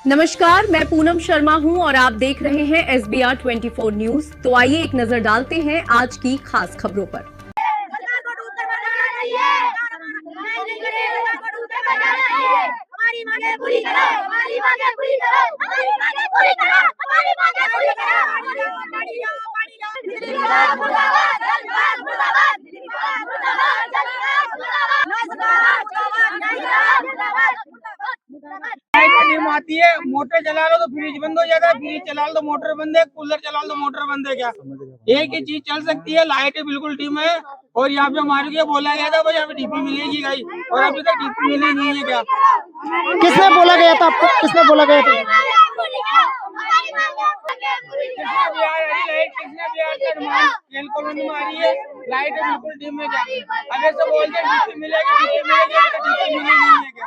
नमस्कार, मैं पूनम शर्मा हूं और आप देख रहे हैं SBR 24 न्यूज। तो आइए एक नजर डालते हैं आज की खास खबरों पर। टीम आती है, मोटर चला लो तो फ्रिज बंद हो जाता है, फ्रिज चला लो तो मोटर बंद है, कूलर चला लो तो मोटर बंद है। क्या एक ही चीज चल सकती है? लाइट बिल्कुल टीम है। और यहाँ पे हमारे को बोला गया था भाई यहाँ पे डीपी मिलेगी भाई, और अभी तक डीपी मिली नहीं है। क्या किसने बोला गया था आपको? किसने बोला गया था? लाइट कॉलोनी में आ रही है, लाइट बिल्कुल डीम है। क्या अगर सब बोलते हैं डीपी मिलेगी, डीपी मिलेगी, तो डीपी मिली नहीं है। क्या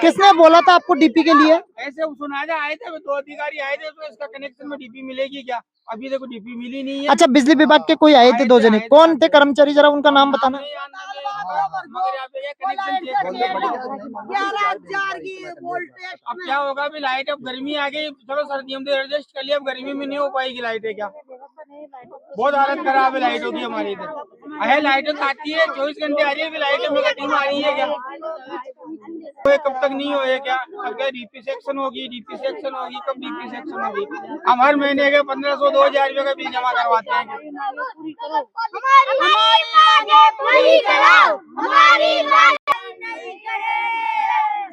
किसने बोला था आपको डीपी के लिए? ऐसे सुना था, आए थे दो अधिकारी आए थे, तो इसका कनेक्शन में डीपी मिलेगी क्या? अभी देखो डीपी मिली नहीं है। अच्छा, बिजली विभाग के कोई आए थे दो जने, कौन थे कर्मचारी? जरा उनका नाम बताना। मगर यहाँ पे ये कनेक्शन चेक अब क्या होगा? अभी लाइट, अब गर्मी आ गई, चलो सर्दी हम तो एडजस्ट कर लिया, अब गर्मी में नहीं हो पाएगी लाइट है। क्या बहुत हालत खराब है लाइटों की हमारी इधर। है लाइटें तो आती है 24 घंटे आ रही है, लाइटें में टीम आ रही है। क्या कब तक नहीं हो? क्या अब क्या डीपी सेक्शन होगी, डीपी सेक्शन होगी, कब डीपी सेक्शन होगी? हम हर महीने के 1500 2000 रुपए का बिल जमा करवाते हैं।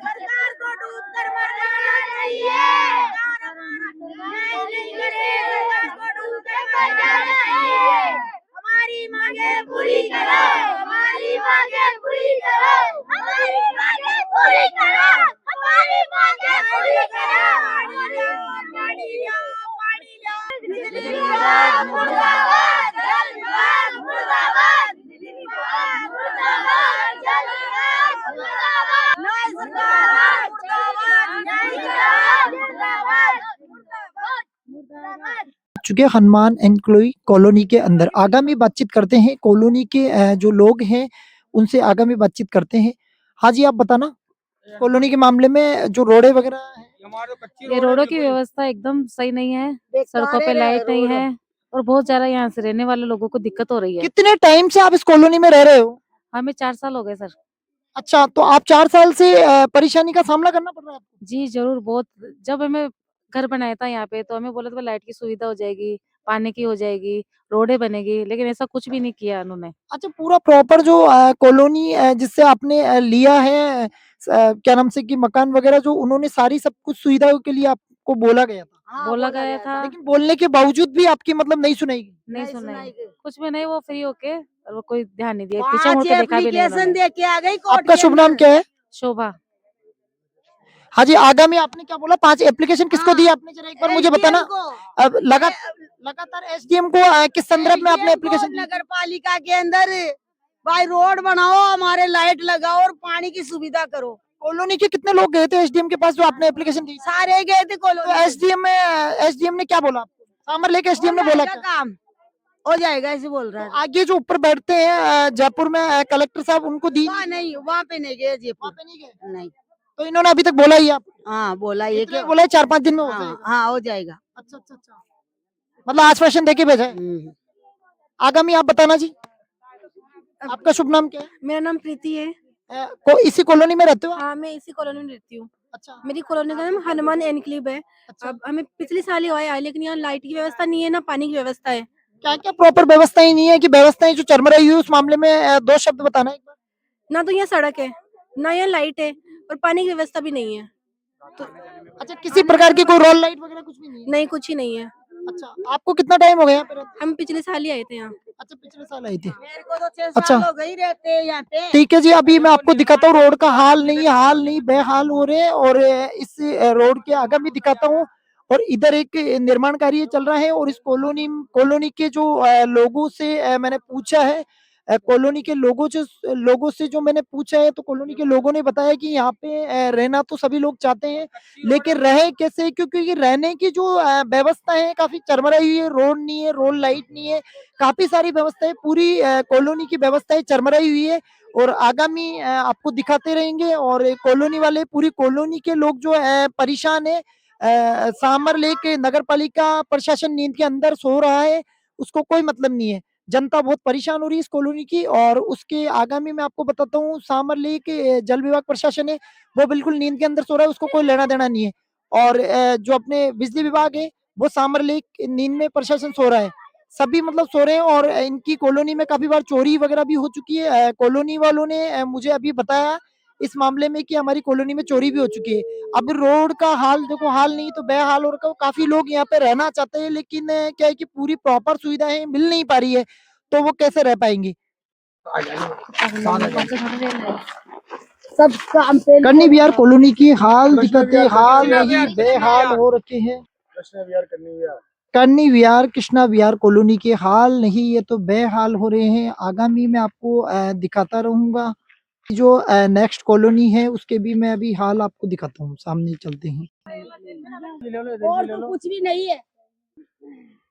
सरकार को डूब कर मर जाना चाहिए। सरकार को डूब कर मर जाना चाहिए। हमारी मांगे पूरी करो, हमारी मांगे पूरी करो, हमारी मांगे पूरी करो, हमारी मांगे पूरी करो। पानी लो, पानी लो, मुर्दाबाद, जलवाद, मुर्दाबाद, मुर्दाबाद, जलवाद, मुर्दाबाद, नहीं सरकार, मुर्दाबाद, नहीं सरकार, मुर्दाबाद, मुर्दाबाद। चुके हनुमान एनक्लोई कॉलोनी के अंदर आगामी बातचीत करते हैं। कॉलोनी के जो लोग हैं उनसे आगामी बातचीत करते हैं। हाँ जी, आप बताना कॉलोनी के मामले में जो रोडे वगैरह है। ये रोडों की व्यवस्था एकदम सही नहीं है, सड़कों पे लाइट नहीं है और बहुत ज्यादा यहाँ से रहने वाले लोगों को दिक्कत हो रही है। कितने टाइम से आप इस कॉलोनी में रह रहे हो? हमें 4 साल हो गए सर। अच्छा, तो आप 4 साल से परेशानी का सामना करना पड़ रहा है आपको? जी जरूर, बहुत। जब हमें घर बनाया था यहाँ पे तो हमें बोला था लाइट की सुविधा हो जाएगी, पानी की हो जाएगी, रोडें बनेगी, लेकिन ऐसा कुछ भी नहीं किया उन्होंने। अच्छा, पूरा प्रॉपर जो कॉलोनी जिससे आपने लिया है क्या नाम से कि मकान वगैरह जो उन्होंने सारी सब कुछ सुविधाओं के लिए आपको बोला गया था, बोला गया था, लेकिन बोलने के बावजूद भी आपकी मतलब नहीं सुनाई गई? नहीं सुनाई कुछ भी नहीं। वो फ्री होके और वो कोई ध्यान नहीं दिया, पीछे मुड़ के देखा भी नहीं उन्होंने। दे के आ गई। आपका शुभ नाम क्या है? शोभा। हाँ जी, आगामी आपने क्या बोला 5 एप्लीकेशन किसको दी आपने, जरा एक बार मुझे बताना। अब लगातार एसडीएम को किस संदर्भ में आपने एप्लीकेशन दी? नगर पालिका के अंदर भाई रोड बनाओ, हमारे लाइट लगाओ और पानी की सुविधा करो। कॉलोनी के कितने लोग गए थे एसडीएम के पास जो आपने एप्लीकेशन दी? सारे गए थे तो कॉलोनी। एसडीएम ने क्या बोला आपको? सामर लेके एसडीएम ने बोला क्या? काम हो जाएगा ऐसे बोल रहा है। तो आगे जो ऊपर बैठते हैं जयपुर में कलेक्टर साहब, उनको दी? वहाँ पे नहीं गए जयपुर। वहाँ पे नहीं गए? नहीं। तो इन्होंने अभी तक बोला ही आप? हाँ बोला ये इतने बोला 4-5 दिन में हो हाँ, जाएगा। हाँ हो जाएगा। अच्छा अच्छा अच्छा, मतलब आश्वासन देके भेजा है। आगामी आप बताना जी, आपका शुभ नाम क्या है? मेरा नाम प्रीति है। इसी कॉलोनी में रहते हो आप? हाँ, मैं इसी कॉलोनी में रहती हूँ। अच्छा मेरी कॉलोनी का नाम हनुमान एनक्लेव है। अच्छा, अब हमें पिछले साल ही आया है, लेकिन यहाँ लाइट की व्यवस्था नहीं है, ना पानी की व्यवस्था है। क्या क्या प्रॉपर व्यवस्थाएं नहीं है कि व्यवस्थाएं जो चरम रही है उस मामले में 2 शब्द बताना एक बार। ना तो यहाँ सड़क है, ना यहाँ लाइट है और पानी की व्यवस्था भी नहीं है। अच्छा, किसी प्रकार की कोई रोड लाइट वगैरह कुछ भी नहीं है? नहीं, कुछ ही नहीं है। अच्छा, आपको कितना टाइम हो गया यहाँ पे रहते? हम पिछले साल ही आए थे यहाँ। अच्छा, पिछले साल आई थी। मेरे को तो 6 अच्छा। साल हो गई रहते हैं यहाँ पे। ठीक है जी, अभी मैं आपको दिखाता हूँ रोड का हाल नहीं बेहाल हो रहे हैं, और इस रोड के आगे भी दिखाता हूँ। और इधर एक निर्माण कार्य चल रहा है, और इस कॉलोनी कॉलोनी के जो लोगों से मैंने पूछा है कॉलोनी के लोगों से जो मैंने पूछा है तो कॉलोनी के लोगों ने बताया कि यहाँ पे रहना तो सभी लोग चाहते हैं, लेकिन रहे कैसे, क्योंकि ये रहने की जो व्यवस्था है काफी चरमराई हुई है। रोड नहीं है, रोड लाइट नहीं है, काफी सारी व्यवस्थाएं, पूरी कॉलोनी की व्यवस्थाएं चरमराई हुई है। और आगामी आपको दिखाते रहेंगे। और कॉलोनी वाले, पूरी कॉलोनी के लोग जो है परेशान है। सामर लेक नगर पालिका प्रशासन नींद के अंदर सो रहा है, उसको कोई मतलब नहीं है। जनता बहुत परेशान हो रही है इस कॉलोनी की। और उसके आगामी मैं आपको बताता हूँ, सामर लेक जल विभाग प्रशासन है वो बिल्कुल नींद के अंदर सो रहा है, उसको कोई लेना देना नहीं है। और जो अपने बिजली विभाग है वो सामर लेक नींद में प्रशासन सो रहा है, सभी मतलब सो रहे हैं। और इनकी कॉलोनी में काफी बार चोरी वगैरह भी हो चुकी है। कॉलोनी वालों ने मुझे अभी बताया इस मामले में कि हमारी कॉलोनी में चोरी भी हो चुकी है। अब रोड का हाल देखो, हाल नहीं तो बेहाल हो रखा है। काफी लोग यहाँ पे रहना चाहते हैं, लेकिन क्या है कि पूरी प्रॉपर सुविधाएं मिल नहीं पा रही है, तो वो कैसे रह पाएंगे। सब काम पे करनी बिहार कॉलोनी की हाल दिक्कतें, हाल नहीं बेहाल हो रखे हैं। करनी विहार कृष्णा विहार कॉलोनी के हाल नहीं, ये तो बेहाल हो रहे हैं। आगामी मैं आपको दिखाता रहूंगा। जो नेक्स्ट कॉलोनी है उसके भी मैं अभी हाल आपको दिखाता हूँ, सामने चलते हैं। और तो कुछ भी नहीं है,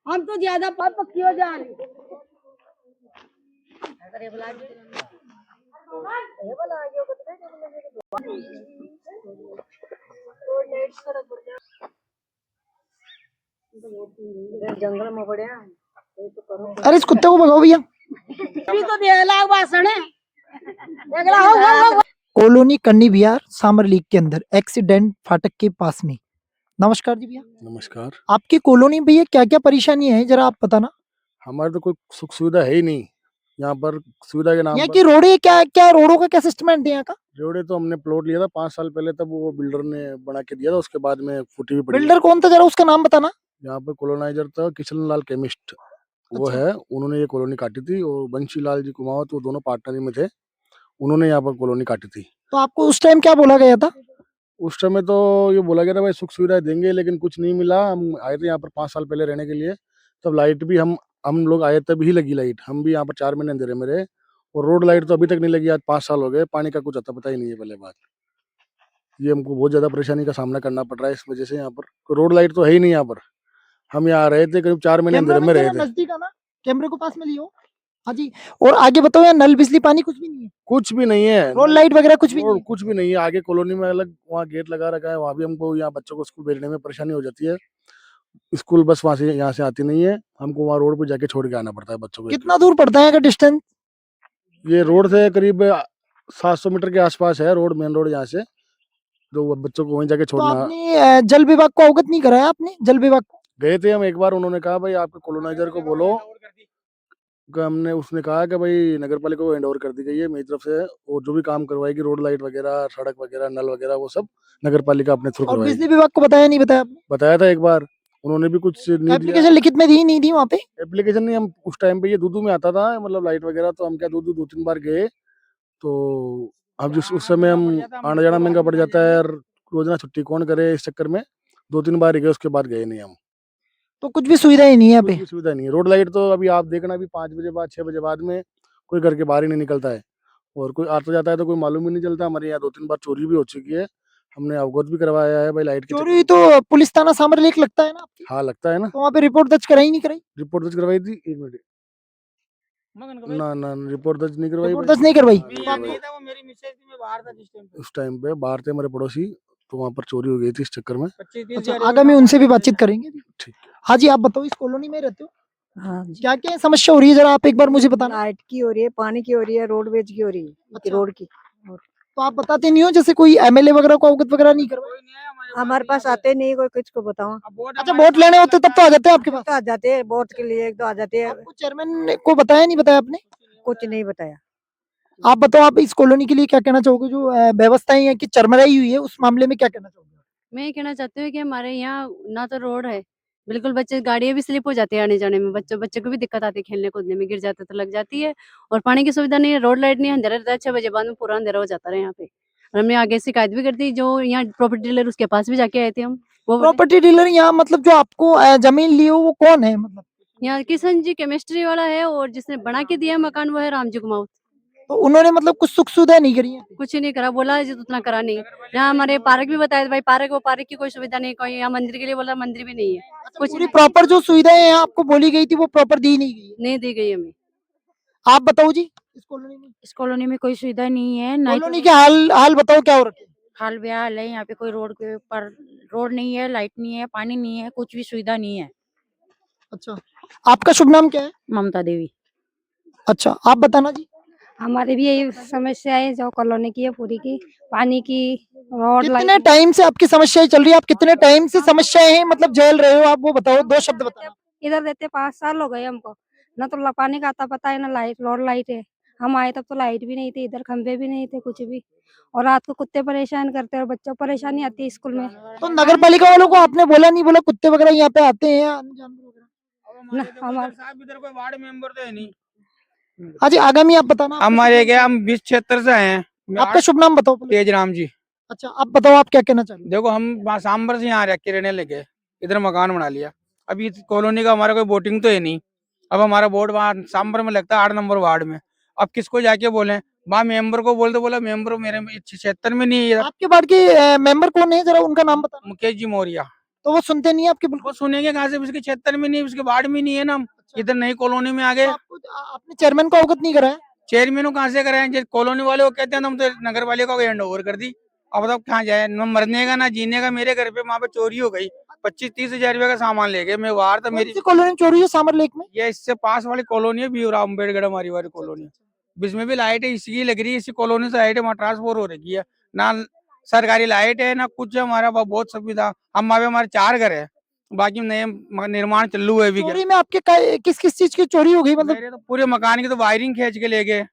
हम तो ज्यादा पक्की हो जा रही। जंगल में पड़े अरे इस कुत्ते को भगाओ भैया। अभी तो देला भाषण है, अगला हो कॉलोनी करनी विहार सामर लीग के अंदर एक्सीडेंट फाटक के पास में। नमस्कार जी भैया। नमस्कार। आपकी कॉलोनी में भैया क्या क्या परेशानी है, जरा आप बताना। हमारे तो कोई सुख सुविधा है ही नहीं यहाँ पर। सुविधा के नाम यहाँ पर की रोडे क्या क्या, रोडों का क्या सिस्टमेंट है यहाँ का। रोडे तो हमने प्लॉट लिया था 5 साल पहले, तब वो बिल्डर ने बना के दिया था, उसके बाद में फूटी भी पड़ी है। बिल्डर कौन था, जरा उसका नाम बताना। यहाँ पर कॉलोनाइजर था किशन लाल केमिस्ट, वो अच्छा। है। उन्होंने ये कॉलोनी काटी थी, और बंशी लाल जी कुमावत, वो दोनों पार्टनर में थे, उन्होंने यहाँ पर कॉलोनी काटी थी। तो आपको उस टाइम क्या बोला गया था। उस समय तो ये बोला गया था भाई सुख सुविधा देंगे, लेकिन कुछ नहीं मिला। हम आए थे यहाँ पर 5 साल पहले रहने के लिए, तब लाइट भी हम लोग आए तब ही लगी लाइट। हम भी यहाँ पर 4 महीने अंधेरे में रहे, और रोड लाइट तो अभी तक नहीं लगी। आज 5 साल हो गए, पानी का कुछ अता पता ही नहीं है। पहले बात ये, हमको बहुत ज्यादा परेशानी का सामना करना पड़ रहा है इस वजह से। यहाँ पर रोड लाइट तो है ही नहीं यहाँ पर। हम यहाँ रहे थे करीब 4 महीने अंधेरे में रहे थे। नजदीक आना, कैमरे को पास में लियो। हाँ जी। और आगे बताओ, यहाँ नल बिजली पानी कुछ भी नहीं है, कुछ भी नहीं है, रोड लाइट वगैरह कुछ भी नहीं और है। कुछ भी नहीं है। आगे कॉलोनी में अलग वहाँ गेट लगा रखा है, वहाँ भी हमको यहाँ बच्चों को स्कूल भेजने में परेशानी हो जाती है। स्कूल बस वहाँ से यहाँ से आती नहीं है, हमको वहाँ रोड पे जाके छोड़ के आना पड़ता है बच्चों को। कितना दूर पड़ता है डिस्टेंस। ये रोड से करीब 700 मीटर के आसपास है रोड, मेन रोड यहाँ से, तो बच्चों को वहीं जाके तो छोड़ना। आपने जल विभाग को अवगत नहीं कराया आपने, जल विभाग को। गए थे हम एक बार, उन्होंने कहा भाई आपके कॉलोनाइजर को बोलो। हमने उसने कहा कि भाई नगर पालिका को हैंड ओवर कर दी गई है मेरी तरफ से, और जो भी काम करवाएगी रोड लाइट वगैरह, सड़क वगैरह, नल वगैरह, वो सब नगर पालिका अपने थ्रू और करवाएगी। बिजली विभाग को बताया नहीं बताया आपने। बताया था एक बार, उन्होंने भी कुछ नहीं दिया। एप्लीकेशन लिखित में दी नहीं दी वहाँ पे। एप्लीकेशन नहीं, हम उस टाइम पे ये दूधू में आता था मतलब लाइट वगैरह, तो हम क्या दूधू 2-3 बार गए, तो अब जिस उस समय हम आना जाना महंगा पड़ जाता है, और रोजाना छुट्टी कौन करे, इस चक्कर में 2-3 बार ही गए, उसके बाद गए नहीं हम। तो कुछ भी सुविधा ही नहीं है यहाँ कुछ पे। भी सुविधा नहीं है। रोड लाइट तो अभी आप देखना, अभी 5 बजे बाद 6 बजे बाद में कोई घर के बाहर ही नहीं निकलता है, और कोई आता जाता है तो कोई मालूम ही नहीं चलता। हमारे यहाँ 2-3 बार चोरी भी हो चुकी है, हमने अवगत भी करवाया है भाई लाइट की चोरी तो पुलिस थाना सामर लेक लगता है ना, हाँ लगता है ना। तो वहाँ पे रिपोर्ट दर्ज कराई नहीं कराई। रिपोर्ट दर्ज करवाई थी, 1 मिनट। ना ना रिपोर्ट दर्ज नहीं करवाई। रिपोर्ट दर्ज नहीं करवाई। हाँ, नहीं करवाई। था, वो मेरी मिसेज थी, मैं बाहर था जिस टाइम पे। उस टाइम पे बाहर थे हमारे पड़ोसी, तो वहाँ पर चोरी हो गई थी इस चक्कर में। 25-30 अच्छा, हजार आगामी उनसे भी बातचीत करेंगे। ठीक। हाँ जी, आप बताओ, इस कॉलोनी में रहते हो, हाँ जी। क्या क्या समस्या हो रही है, जरा आप एक बार मुझे बताना। लाइट की हो रही है, पानी की हो रही है, रोडवेज की हो रही है, अच्छा। रोड की। तो आप बताते नहीं हो, जैसे कोई एमएलए वगैरह को अवगत वगैरह नहीं करवाया। कोई नहीं है हमारे पास आते नहीं, कोई किसको बताऊं। अच्छा, वोट लेने होते तब तो आ जाते हैं आपके पास। तो आ जाते हैं वोट के लिए, एक तो आ जाते हैं। आपको चेयरमैन को बताया नहीं बताया आपने। कुछ नहीं बताया। आप बताओ, आप इस कॉलोनी के लिए क्या कहना चाहोगे, जो व्यवस्थाएं यहाँ की चरमराई हुई है, उस मामले में क्या कहना चाहोगे। मैं ये कहना चाहती हूँ कि हमारे यहाँ ना तो रोड है, बिल्कुल बच्चे गाड़ियाँ भी स्लिप हो जाती है आने जाने में, बच्चे को भी दिक्कत आती है, खेलने कूदने में गिर जाते तो लग जाती है। और पानी की सुविधा नहीं है, रोड लाइट नहीं है, अंधेरा रहता है, 6 बजे बाद में पूरा अंधेरा हो जाता है यहाँ पे। और हमने आगे शिकायत भी कर दी, जो यहाँ प्रॉपर्टी डीलर उसके पास भी जाके आए थे हम। वो बोले- प्रॉपर्टी डीलर यहाँ मतलब जो आपको जमीन ली हो वो कौन है, मतलब यहाँ किशन जी केमिस्ट्री वाला है और जिसने बना के दिया मकान वो है रामजी कुमाऊत। तो उन्होंने मतलब कुछ सुख सुविधा नहीं करी है? कुछ नहीं करा, बोला है जो उतना करा नहीं। यहाँ हमारे पार्क भी बताया भाई, पार्क वो पार्क की कोई सुविधा नहीं, कोई यहाँ मंदिर के लिए बोला मंदिर भी नहीं है, कुछ पूरी प्रॉपर जो सुविधाएं यहाँ आपको बोली गई थी वो प्रॉपर दी नहीं गई है। नहीं दी गई हमें। आप बताओ जी, इस कॉलोनी में इस कॉलोनी में कोई सुविधा नहीं है, ना ही कॉलोनी के हाल बताओ क्या हो रखे हैं? हाल बेहाल है। यहाँ पे कोई रोड के ऊपर रोड नहीं है, लाइट नहीं है, पानी नहीं है, कुछ भी सुविधा नहीं है। अच्छा, आपका शुभ नाम क्या है? ममता देवी। अच्छा, आप बताना जी। हमारे भी यही समस्या है जो कॉलोनी की है पूरी की, पानी की, रोड कितने टाइम से आपकी समस्याएं चल रही है? आप कितने टाइम से समस्याएं हैं मतलब झेल रहे हो? आप वो बताओ, 2 शब्द बताना। इधर देते 5 साल हो गए हमको, ना तो पानी का आता पता है ना लाइट, रोड लाइट है। हम आए तब तो लाइट भी नहीं थी, इधर खंबे भी नहीं थे कुछ भी, और रात को कुत्ते परेशान करते हैं और बच्चों को परेशानी आती है स्कूल में। तो नगर पालिका वालों को आपने बोला नहीं, बोला कुत्ते वगैरह यहाँ पे आते हैं अन्य जानवर वगैरह? अब हमारे देखो हमारे- इधर साहब इधर कोई वार्ड मेंबर तो है नहीं। हाँ जी, आगामी आप बताना। आपका हमारे शुभ क्या नाम हम 20 क्षेत्र से आए हैं। क्या है? आपका शुभ नाम बताओ पहले। तेज राम जी। अच्छा, आप बताओ आप क्या कहना चाह रहे हो? देखो हम वहाँ सांबर से यहाँ रह के रहने लगे, इधर मकान बना लिया। अभी इस कॉलोनी का हमारा कोई वोटिंग तो है नहीं। अब हमारा वोट वहाँ सांबर में लगता है 8 नंबर वार्ड में। अब किसको जाके बोले, वहाँ मेंबर को बोलते, बोला मेंबर मेरे क्षेत्र में नहीं है। आपके वार्ड के मेंबर कौन है, जरा उनका नाम बताना। मुकेश जी मौर्य। तो वो सुनते नहीं है आपके बिल्कुल? वो सुनेंगे कहाँ से, उसके क्षेत्र में नहीं, उसके वार्ड में नहीं है ना। हम इधर नई कॉलोनी में आ तो गए। आपने चेयरमैन को अवगत नहीं कराया? चेयरमैन को कहाँ से कराएं? कॉलोनी वाले को कहते हैं हम तो नगर पालिका को हैंड ओवर कर दी। अब बताओ कहाँ जाए, न मरने का ना जीने का। मेरे घर पे वहाँ पे चोरी हो गई, 25-30 हजार रुपए का सामान ले गए। मैं बाहर था, मेरी कॉलोनी चोरी है सामर लेक में? ये इससे पास वाली कॉलोनी है, भीमराव अम्बेडकर हमारी वाली कॉलोनी। इसमें भी लाइट है, इसकी लग रही है, इसी कॉलोनी से लाइट है, ट्रांसफर हो रही है ना। सरकारी लाइट है ना कुछ है, हमारा बहुत सुविधा। हम वहाँ पे हमारे 4 घर है, बाकी नए निर्माण चालू है अभी। चोरी में आपके किस किस चीज की चोरी हो गई मतलब? मेरे तो पूरे मकान की तो वायरिंग खींच के ले गए,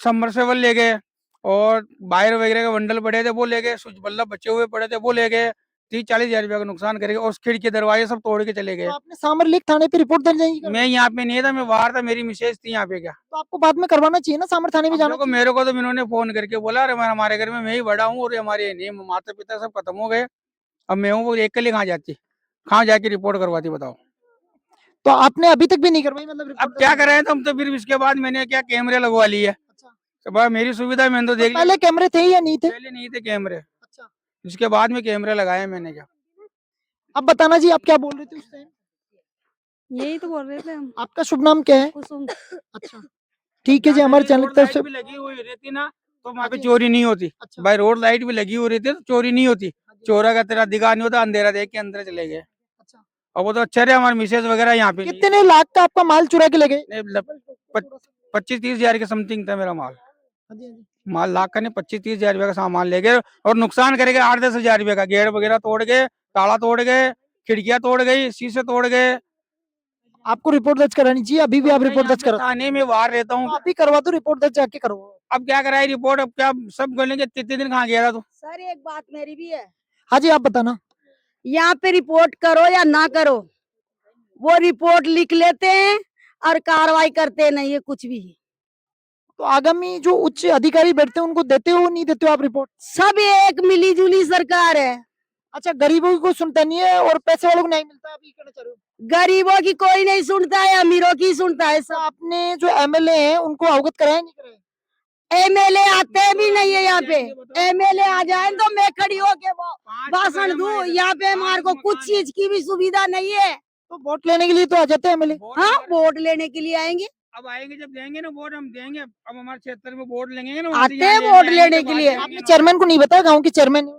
सबमर्सिबल ले गए, और वायर वगैरह के बंडल पड़े थे वो ले गए, स्विच बल्ब बचे हुए पड़े थे वो ले गए। 30-40 हजार रुपया का नुकसान करेंगे, और खिड़की दरवाजे सब तोड़ के चले गए। तो आपने सामर लेक थाने पे रिपोर्ट दर्ज नहीं की? मैं यहाँ पे नहीं था, मैं बाहर था, मेरी मिसेज थी यहाँ पे। क्या तो आपको बाद में करवाना चाहिए ना, सामर थाने में जाना देखो, मेरे को तो इन्होंने फोन करके बोला, अरे हमारे घर में मैं ही बड़ा हूँ और हमारे नहीं माता पिता सब खत्म हो गए, अब मैं हूँ, वो एक के लिए कहाँ जाती, कहाँ जाके रिपोर्ट करवाती बताओ। तो आपने अभी तक भी नहीं करवाई मतलब अब रिपोर्ट? क्या कराए तो हम तो फिर इसके बाद मैंने क्या कैमरे लगवा लिए। अच्छा। तो भाई मेरी सुविधा मैंने तो देख लिया। पहले कैमरे थे या नहीं थे? पहले नहीं थे कैमरे, अच्छा। इसके बाद में कैमरे लगाए मैंने। क्या अब बताना जी, आप क्या बोल रहे थे उस टाइम? यही तो बोल रहे थे हम। आपका शुभ नाम क्या है? कुसुम। अच्छा, ठीक है जी, हमारे चैनल की तरफ से। भी लगी हुई रहती ना तो वहाँ पे हाँ जी। चोरी नहीं होती। अच्छा। भाई रोड लाइट भी लगी हुई रहती है तो चोरी नहीं होती। चोरा का तेरा दिखा नहीं होता, अंधेरा देख के अंदर चले गए। अच्छा। और वो तो अच्छा रहे, हमारे मिसेज वगैरह यहाँ पे नहीं कितने लाख का आपका माल चुरा के ले गए? है। 25-30 हजार के समथिंग था मेरा माल। हाँ जी, हाँ जी। माल लाख का नहीं, 25-30 हजार रुपये का सामान ले गए, और नुकसान करेंगे 8-10 हजार रुपये का। गेट वगैरह तोड़ गए, ताला तोड़ गए, खिड़कियां तोड़ गई, शीशे तोड़ गए। आपको रिपोर्ट दर्ज करानी चाहिए, अभी भी आप मैं रिपोर्ट यहाँ दर्ज पे करा। थाने में बाहर रहता हूँ। अभी करवा दो रिपोर्ट दर्ज, जाके करो। अब क्या कराए रिपोर्ट, अब क्या सब बोलेंगे कितने दिन कहाँ गया था तू। सर एक बात मेरी भी है, हाँ जी, आप बताना। यहाँ पे रिपोर्ट करो या ना करो, वो रिपोर्ट लिख लेते हैं और कार्रवाई करते नहीं है कुछ भी। तो आगामी जो उच्च अधिकारी बैठते हैं उनको देते हो नहीं देते हो आप रिपोर्ट? सब एक मिली जुली सरकार है, अच्छा, गरीबों की कोई सुनता नहीं है और पैसे वालों को नहीं मिलता, आप ये कहना चाह रहे हो? गरीबों की कोई नहीं सुनता है, अमीरों की सुनता है तो सब। आपने जो एमएलए हैं उनको अवगत कराया नहीं कराया? एमएलए आते भी नहीं है यहाँ पे। एमएलए आ जाए तो मैं खड़ी होके वो भाषण दूं, यहाँ पे हमारे को कुछ चीज की भी सुविधा नहीं है। तो वोट लेने के लिए तो आ जाते हैं एमएलए। हाँ, वोट लेने के लिए आएंगे, अब आएंगे जब देंगे ना वोट, हम देंगे। अब हमारे क्षेत्र में वोट लेंगे ना, आते हैं वोट लेने के लिए। आपने चेयरमैन को नहीं बताया, गाँव के चेयरमैन?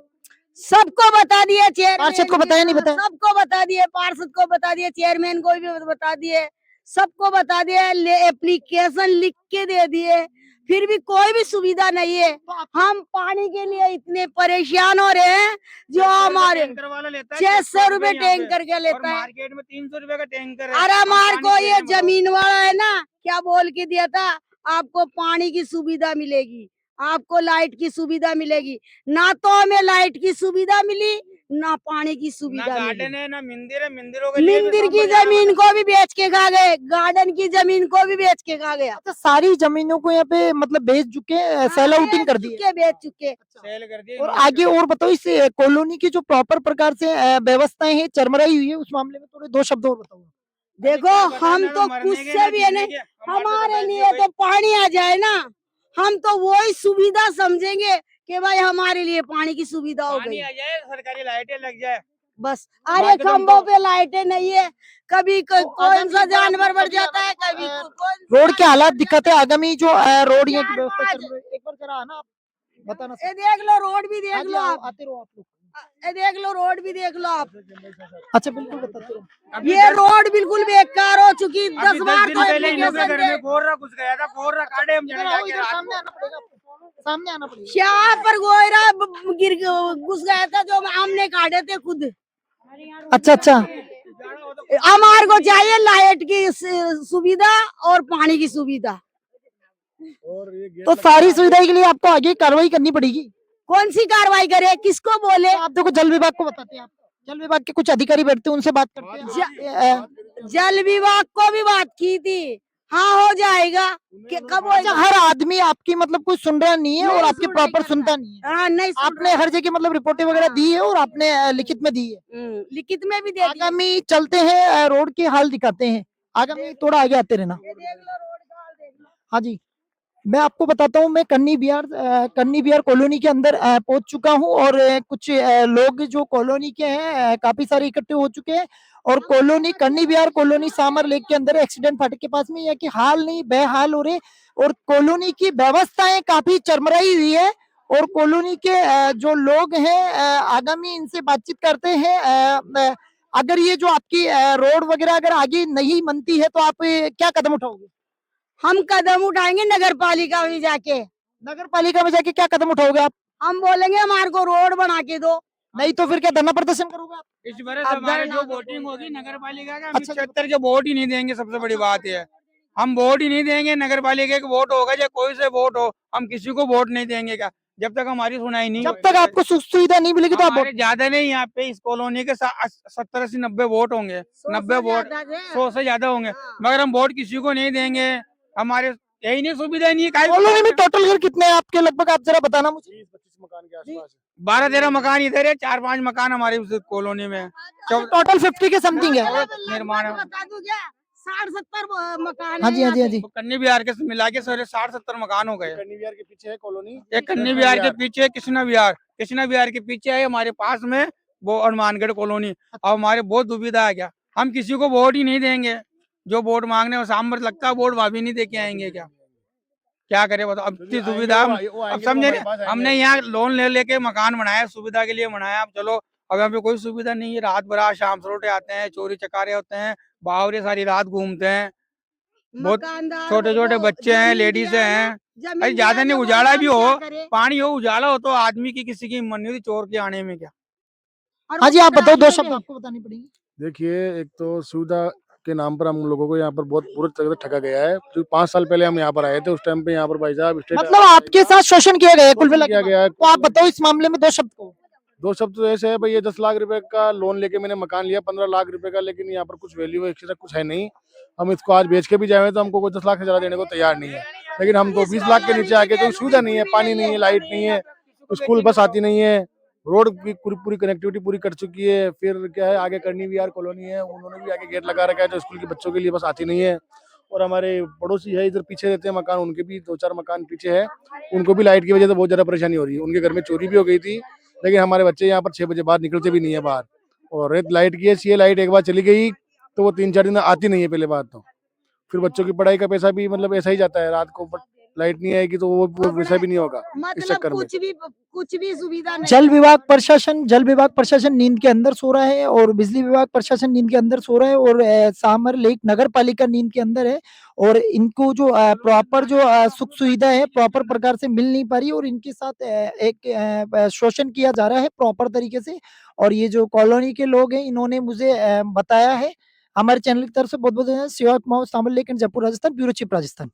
सबको बता दिए, चेयरमैन पार्षद को बताया नहीं बताया? सबको बता दिए, पार्षद को बता दिए, चेयरमैन को भी बता दिए, सबको बता दिए, एप्लीकेशन लिख के दे दिए, फिर भी कोई भी सुविधा नहीं है। हम पानी के लिए इतने परेशान हो रहे हैं, जो हमारे 600 रुपए टैंकर के लेता है। मार्केट में 300 रुपए का टैंकर अरे हमारे को ये जमीन वाला है ना, क्या बोल के दिया था, आपको पानी की सुविधा मिलेगी, आपको लाइट की सुविधा मिलेगी। ना तो हमें लाइट की सुविधा मिली, ना पानी की ना सुविधा मिली। गार्डन है ना मंदिर है, मंदिरों के लिए भी मंदिर सब की बढ़िया जमीन को भी बेच के खा गए, गार्डन की जमीन को भी बेच के खा गया। अच्छा, सारी जमीनों को यहाँ पे मतलब बेच चुके, सेल आउटिंग कर दी है। बेच चुके। सेल कर दिए। और आगे और बताओ, इस कॉलोनी की जो प्रॉपर प्रकार से व्यवस्थाएं हैं चरमराई हुई है, उस मामले में थोड़े 2 शब्द और बताओ। देखो क्या बताना, हम ना तो मरने कुछ के, से ना भी है जीने ना, के, हमारे पैसे लिए भाई। तो पानी आ जाए ना, हम तो वही सुविधा समझेंगे कि भाई हमारे लिए पानी की सुविधा हो पानी गई। आ जाए, सरकारी लाइटें लग जाए, बस अरे बाकी तो खंभों हमको पे लाइटें नहीं है, कभी तो कौन आगामी सा एक बार आप जानवर लोग बढ़ कभी जाता है, मतलब कभी कौन रोड के सा हालात जानवर दिक्कत है आगामी जो रोड ये की चार व्यवस्था चल पाँच, रही है, एक बार जरा आना आप बताना ये सर। देख लो रोड भी हाँ देख जी लो आओ, आप, आते रहो आप लोग। ये देख लो रोड भी देख लो आप, अच्छा बिल्कुल बताते रहो। अभी ये रोड बिल्कुल बेकार हो चुकी, अभी 10 10 बार दिन तो पहले इन लोग के एप्लीकेशन घर दे। में कोहरा घुस गया था, कोहरा काटे हम इधर जने आओ, जाके इधर रात सामने को। आना पड़ेगा आपको, सामने आना पड़ेगा। यहाँ पर गोयरा घुस गया था जो हमने काटे थे खुद। अच्छा अच्छा, हमारे को चाहिए लाइट की सुविधा और पानी की सुविधा। और ये गेट तो लगा सारी है आगे। सुविधा के लिए आपको आगे कार्रवाई करनी पड़ेगी। कौन सी कार्रवाई करे, किसको बोले? तो आप देखो जल विभाग को बताते हैं, आप जल विभाग के कुछ अधिकारी बैठते हैं, उनसे बात करते हैं। जल विभाग को भी बात की थी, हाँ हो जाएगा। कब अच्छा, होगा? हर आदमी आपकी मतलब कोई सुन रहा नहीं है और नहीं आपकी सुन रहा प्रॉपर करता। सुनता नहीं है। हाँ नहीं सुन आपने रहा। हर जगह मतलब रिपोर्टें वगैरह दी है और आपने लिखित में दी है। लिखित में भी दे दिया। आगामी चलते हैं रोड के हाल दिखाते हैं, आगामी थोड़ा आगे आते रहना। ये देख लो रोड का हाल देख लो। हाँ जी, मैं आपको बताता हूँ, मैं कन्नी बिहार कॉलोनी के अंदर पहुंच चुका हूँ और कुछ लोग जो कॉलोनी के हैं काफी सारे इकट्ठे हो चुके हैं और कॉलोनी कन्नी बिहार कॉलोनी सामर लेक के अंदर एक्सीडेंट फाटक के पास में यह कि हाल नहीं बेहाल हो रहे और कॉलोनी की व्यवस्थाएं काफी चरमराई हुई है और कॉलोनी के जो लोग हैं आगामी इनसे बातचीत करते हैं। अगर ये जो आपकी रोड वगैरह अगर आगे नहीं बनती है तो आप क्या कदम उठाओगे? हम कदम उठाएंगे नगर पालिका में जाके, नगर पालिका में जाके क्या कदम उठाओगे आप? हम बोलेंगे हमारे को रोड बना के दो। नहीं तो फिर क्या धरना प्रदर्शन करोगे आप? इस बरस अब हमारे धरना जो वोटिंग होगी नगर पालिका का, हम अच्छा, 76 के वोट ही नहीं देंगे, सबसे बड़ी बात है हम वोट ही नहीं देंगे। नगर पालिका का वोट होगा चाहे कोई से वोट हो, हम किसी को वोट नहीं देंगे क्या, जब तक हमारी सुनाई नहीं जब तक आपको सुख सुविधा नहीं मिलेगी तो आप हमारे ज्यादा नहीं, यहाँ पे इस कॉलोनी के 70 से 90 वोट होंगे, 90 वोट 100 से ज्यादा होंगे, मगर हम वोट किसी को नहीं देंगे। हमारे यही नहीं, सुविधा नहीं है। कॉलोनी में टोटल घर कितने हैं आपके लगभग, आप जरा बताना मुझे। 20-25 मकान के आसपास है। 12-13 मकान इधर है, 4-5 मकान हमारी उस कॉलोनी में टोटल 50 के समथिंग है। निर्माण है। बता दूं क्या, 60-70 मकान हाँ है जी हाँ जी हाँ यहाँ जी। वो कन्नी बिहार के मिला के 60-70 मकान हो गए। कन्नी विहार के पीछे है कॉलोनी, एक कन्नी बिहार के पीछे कृष्णा बिहार के पीछे है हमारे पास में वो हनुमानगढ़ कॉलोनी। अब हमारे बहुत दुविधा है क्या, हम किसी को वोट ही नहीं देंगे, जो वोट मांगने और सामर लगता है वोट वहां भी नहीं दे के आएंगे क्या करें बताओ। अब इतनी सुविधा अब समझे हमने यहाँ लोन ले लेके मकान बनाया, सुविधा के लिए बनाया। अब चलो अब यहाँ पे कोई सुविधा नहीं है, रात भर शाम सरोटे आते हैं, चोरी चकारे होते हैं, बावरे सारी रात घूमते हैं, बहुत मकानदार छोटे छोटे वो बच्चे हैं, जमीन लेडीज दिया है हैं। ना, जमीन अरे दिया ज्यादा है नहीं, ना, उजाला वो भी हम हो, क्या करें? पानी हो, उजाला हो तो आदमी की किसी की हिम्मत नहीं होती चोर के आने में क्या। और हाँ वो जी, आप बताओ, दो पकड़ा शब्द भी आपको बतानी पड़ेंगे। देखिए, एक तो सुविधा के नाम पर हम लोगों को यहाँ पर बहुत बुरी तरह से ठगा गया है। जो 5 साल पहले हम यहाँ पर आए थे, उस टाइम पे यहाँ पर भाई साहब स्टेट मतलब आपके साथ शोषण किया गया है कुल शोषण मिला किया के। गया है। तो आप बताओ इस मामले में दो शब्द को। 2 शब्द तो ऐसे है भाई, ये 10 लाख रुपए का लोन लेके मैंने मकान लिया, 15 लाख रुपए का, लेकिन यहाँ पर कुछ वैल्यू है कुछ है नहीं। हम इसको आज बेच के भी जाए तो हमको कोई 10 लाख से ज्यादा देने को तैयार नहीं है, लेकिन हम तो 20 लाख के नीचे आके कोई सुविधा नहीं है, पानी नहीं है, लाइट नहीं है, स्कूल बस आती नहीं है, रोड की पूरी कनेक्टिविटी पूरी कर चुकी है। फिर क्या है, आगे करनी विहार कॉलोनी है, उन्होंने भी आगे गेट लगा रखा है जो स्कूल के बच्चों के लिए बस आती नहीं है। और हमारे पड़ोसी है इधर पीछे रहते हैं मकान, उनके भी 2-4 मकान पीछे है, उनको भी लाइट की वजह से बहुत ज्यादा परेशानी हो रही है। उनके घर में चोरी भी हो गई थी, लेकिन हमारे बच्चे यहाँ पर 6 बजे बाद निकलते भी नहीं है बाहर। और रेड लाइट की है, सी लाइट एक बार चली गई तो वो 3-4 दिन आती नहीं है पहले बात तो। फिर बच्चों की पढ़ाई का पैसा भी मतलब ऐसा ही जाता है रात को, बट लाइट नहीं आएगी तो वो वैसा भी नहीं होगा इस मतलब चक्कर में। कुछ भी सुविधा नहीं। जल विभाग प्रशासन नींद के अंदर सो रहा है और बिजली विभाग प्रशासन नींद के अंदर सो रहा है और सामर लेक नगर पालिका नींद के अंदर है और इनको जो प्रॉपर जो सुख सुविधा है प्रॉपर प्रकार से मिल नहीं पा रही और इनके साथ एक शोषण किया जा रहा है प्रॉपर तरीके से। और ये जो कॉलोनी के लोग हैं इन्होंने मुझे बताया है। हमारे चैनल की तरफ से बहुत बहुत धन्यवाद। Seva Kumar, Sambhar lake and Jaipur Rajasthan, bureau chief Rajasthan.